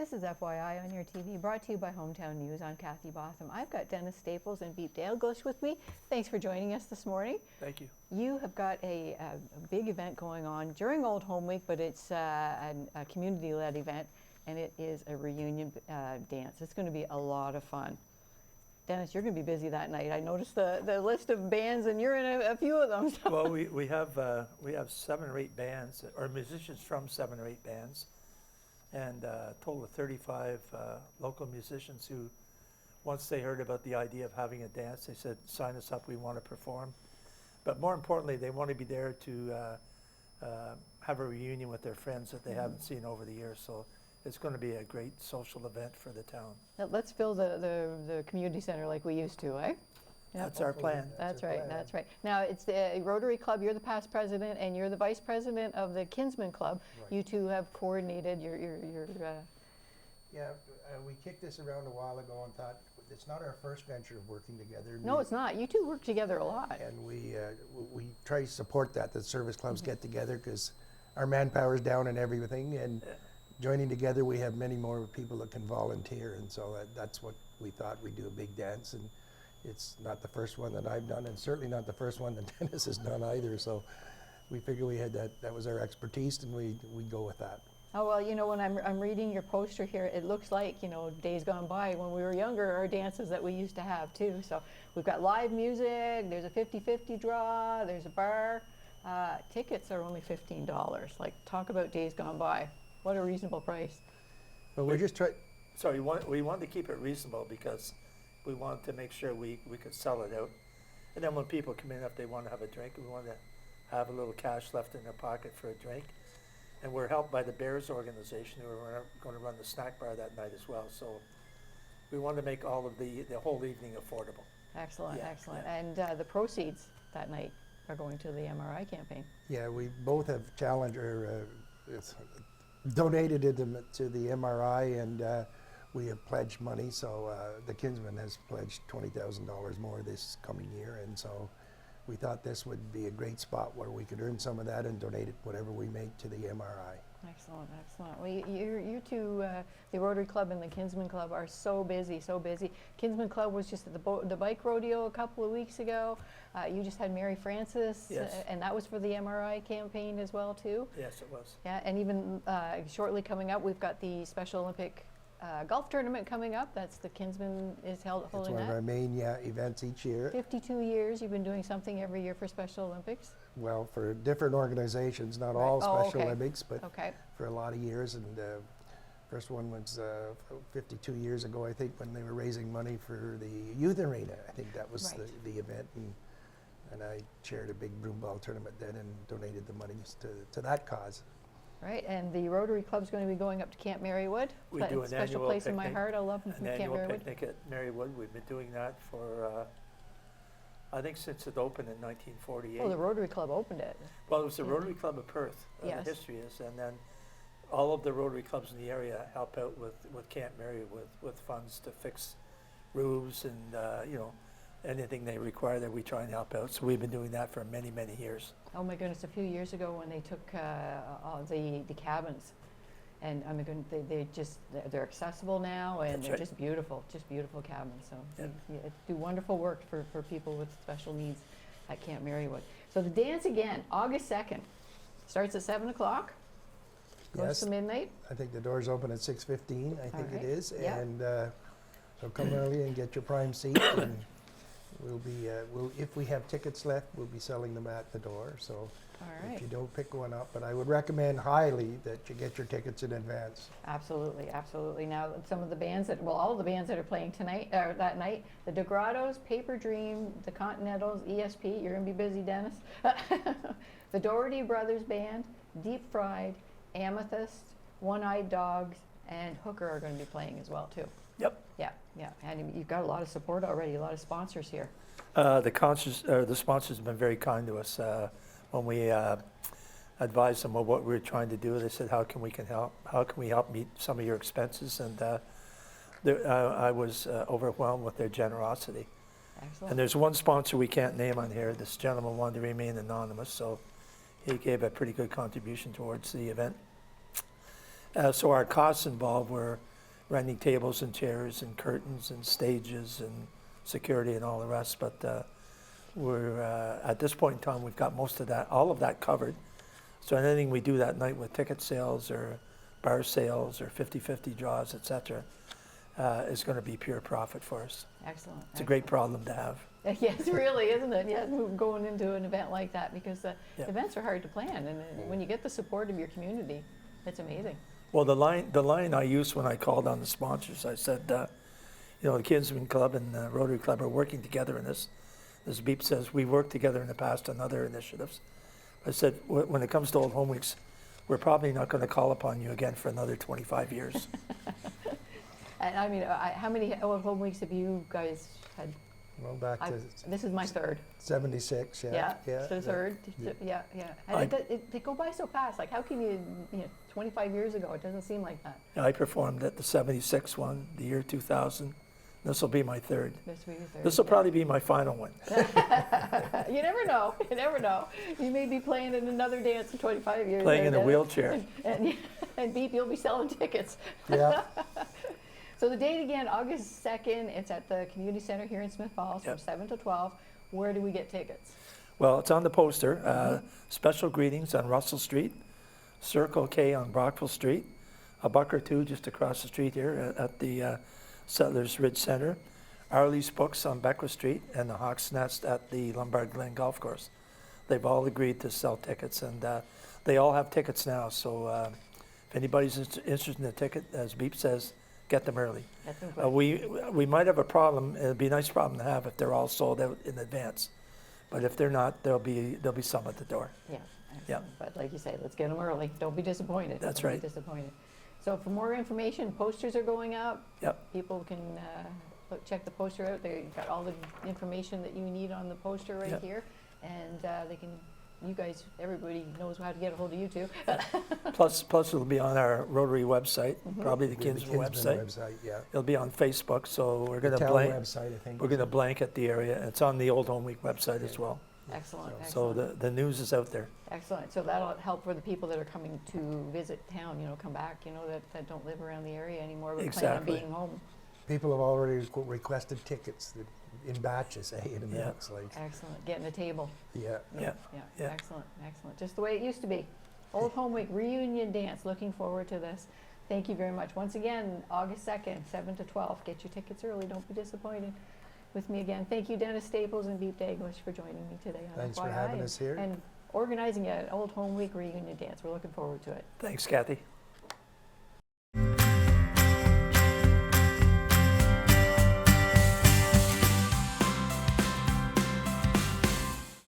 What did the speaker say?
This is FYI on your TV, brought to you by Hometown News. I'm Kathy Botham. I've got Dennis Staples and Beep Dalglish with me. Thanks for joining us this morning. Thank you. You have got a big event going on during Old Home Week, but it's a community-led event, and it is a reunion dance. It's going to be a lot of fun. Dennis, you're going to be busy that night. I noticed the list of bands, and you're in a few of them. So. Well, we have 7 or 8 bands, or musicians from 7 or 8 bands, and a total of 35 local musicians who, once they heard about the idea of having a dance, they said, sign us up, we want to perform. But more importantly, they want to be there to have a reunion with their friends that they haven't seen over the years. So it's going to be a great social event for the town. Now, let's fill the community center like we used to, eh? Yep. That's our plan. That's right, that's right. Now, it's the Rotary Club, you're the past president, and you're the vice president of the Kinsmen Club. Right. You two have coordinated your Yeah, we kicked this around a while ago and thought, it's not our first venture of working together. No, it's not. You two work together a lot. And we try to support that, the service clubs get together, because our manpower's down and everything, and joining together, we have many more people that can volunteer, and so that's what we thought. We'd do a big dance, and it's not the first one that I've done, and certainly not the first one that Dennis has done either, so we figured we had that was our expertise, and we go with that. Oh, well, you know, when I'm reading your poster here, it looks like, you know, days gone by when we were younger, our dances that we used to have too. So we've got live music, there's a 50-50 draw, there's a bar. Tickets are only $15. Like, talk about days gone by. What a reasonable price. But we're just trying. So we wanted to keep it reasonable because we wanted to make sure we could sell it out. And then when people come in, if they want to have a drink, we want to have a little cash left in their pocket for a drink. And we're helped by the Bears organization, who are going to run the snack bar that night as well. So we want to make all of the whole evening affordable. Excellent, Yeah, excellent. yeah. And the proceeds that night are going to the MRI campaign. Yeah, we both have challenged or donated it to the MRI, and we have pledged money. So the Kinsmen has pledged $20,000 more this coming year, and so we thought this would be a great spot where we could earn some of that and donate it, whatever we make, to the MRI. Excellent, excellent. Well, you two, the Rotary Club and the Kinsmen Club, are so busy, so busy. Kinsmen Club was just at the bike rodeo a couple of weeks ago. You just had Mary Frances, Yes. And that was for the MRI campaign as well, too. Yes, it was. Yeah, and even shortly coming up, we've got the Special Olympic golf tournament coming up. That's the Kinsmen is holding It's one of our main events each year. 52 years, you've been doing something every year for Special Olympics. Well, for different organizations, not Right. all Oh, Special okay. Olympics, but Okay. for a lot of years. And first one was 52 years ago, I think, when they were raising money for the youth arena. I think that was Right. the event, and I chaired a big broomball tournament then and donated the monies to that cause. Right, and the Rotary Club's going to be going up to Camp Marywood. We do an special annual place in my picnic, heart. I love An Camp annual Marywood. picnic at Marywood. We've been doing that for, I think, since it opened in 1948. Oh, the Rotary Club opened it. Well, it was the Rotary Club of Perth, Yes. the history is, and then all of the Rotary clubs in the area help out with Camp Mary with funds to fix roofs and, you know, anything they require that we try and help out. So we've been doing that for many, many years. Oh my goodness, a few years ago when they took all the cabins, and I mean, they're accessible now, and That's they're right. just beautiful cabins. So Yeah. you do wonderful work for people with special needs at Camp Marywood. So the dance again, August 2nd, starts at 7 o'clock, goes Yes. to midnight. I think the doors open at 6:15, I think right. it is. Yeah. And so come early and get your prime seat. And we'll be, if we have tickets left, we'll be selling them at the door. So All right. if you don't pick one up, but I would recommend highly that you get your tickets in advance. Absolutely, absolutely. Now, some of the bands all of the bands that are playing tonight, that night, the DeGrottos, Paper Dream, the Continentals, ESP, you're gonna be busy, Dennis. The Doherty Brothers Band, Deep Fried, Amethyst, One-Eyed Dogs, and Hooker are gonna be playing as well, too. Yep. Yeah, yeah, and you've got a lot of support already, a lot of sponsors here. The sponsors have been very kind to us. When we advised them of what we were trying to do, they said, how can we help meet some of your expenses? And I was overwhelmed with their generosity. Excellent. And there's one sponsor we can't name on here. This gentleman wanted to remain anonymous, so he gave a pretty good contribution towards the event. So our costs involved were renting tables and chairs and curtains and stages and security and all the rest. But we're at this point in time, we've got most of that, all of that covered. So anything we do that night with ticket sales or bar sales or 50-50 draws, et cetera, is going to be pure profit for us. Excellent. It's a great problem to have. Yes, really, isn't it? Yeah, going into an event like that, because Yeah. events are hard to plan, and when you get the support of your community, it's amazing. Well, the line I used when I called on the sponsors, I said, you know, the Kinsmen Club and the Rotary Club are working together in this. As Beep says, we worked together in the past on other initiatives. I said, when it comes to Old Home Weeks, we're probably not going to call upon you again for another 25 years. And I mean, how many Old Home Weeks have you guys had? Well, back to This is my third. 76, Yeah, yeah. so third. Yeah. And they go by so fast. Like, how can you know, 25 years ago, it doesn't seem like that. I performed at the 76 one, the year 2000. This will be my third. This will be your third. This will probably be my final one. You never know. You never know. You may be playing in another dance in 25 years. Playing in a Dennis. wheelchair. And Beep, you'll be selling tickets. Yeah. So the date again, August 2nd, it's at the Community Center here in Smith Falls from Yep. 7 to 12. Where do we get tickets? Well, it's on the poster. Special greetings on Russell Street, Circle K on Brockville Street, a buck or two just across the street here at the Settlers Ridge Center, Arley's Books on Beckwith Street, and the Hawk's Nest at the Lombard Glen Golf Course. They've all agreed to sell tickets, and they all have tickets now. So if anybody's interested in a ticket, as Beep says, get them early. That's important. We might have a problem. It'd be a nice problem to have if they're all sold out in advance. But if they're not, there'll be some at the door. Yeah. Yeah. excellent. But like you say, let's get them early. Don't be disappointed. That's Don't right. Be disappointed. So for more information, posters are going up. Yep. People can check the poster out. They've got all the information that you need on the poster right Yep. here. And they can, you guys, everybody knows how to get a hold of you too. Plus it'll be on our Rotary website, probably the Kinsmen website. Yeah. It'll be on Facebook, so we're The going to town blank. website, I think. We're going to blanket the area. It's on the Old Home Week website as well. Excellent, So excellent. the news is out there. Excellent. So that'll help for the people that are coming to visit town, you know, come back, you know, that don't live around the area anymore, but plan on Exactly. being home. People have already requested tickets in batches, in Yeah. advance, like, Excellent. Getting a table. yeah. Yeah. Yeah. Excellent, excellent. Just the way it used to be. Old Home Week reunion dance. Looking forward to this. Thank you very much. Once again, August 2nd, 7 to 12. Get your tickets early. Don't be disappointed. With me again. Thank you, Dennis Staples and Beep Daglish, for joining me today on Thanks for FYI having us here. and organizing an Old Home Week reunion dance. We're looking forward to it. Thanks, Kathy.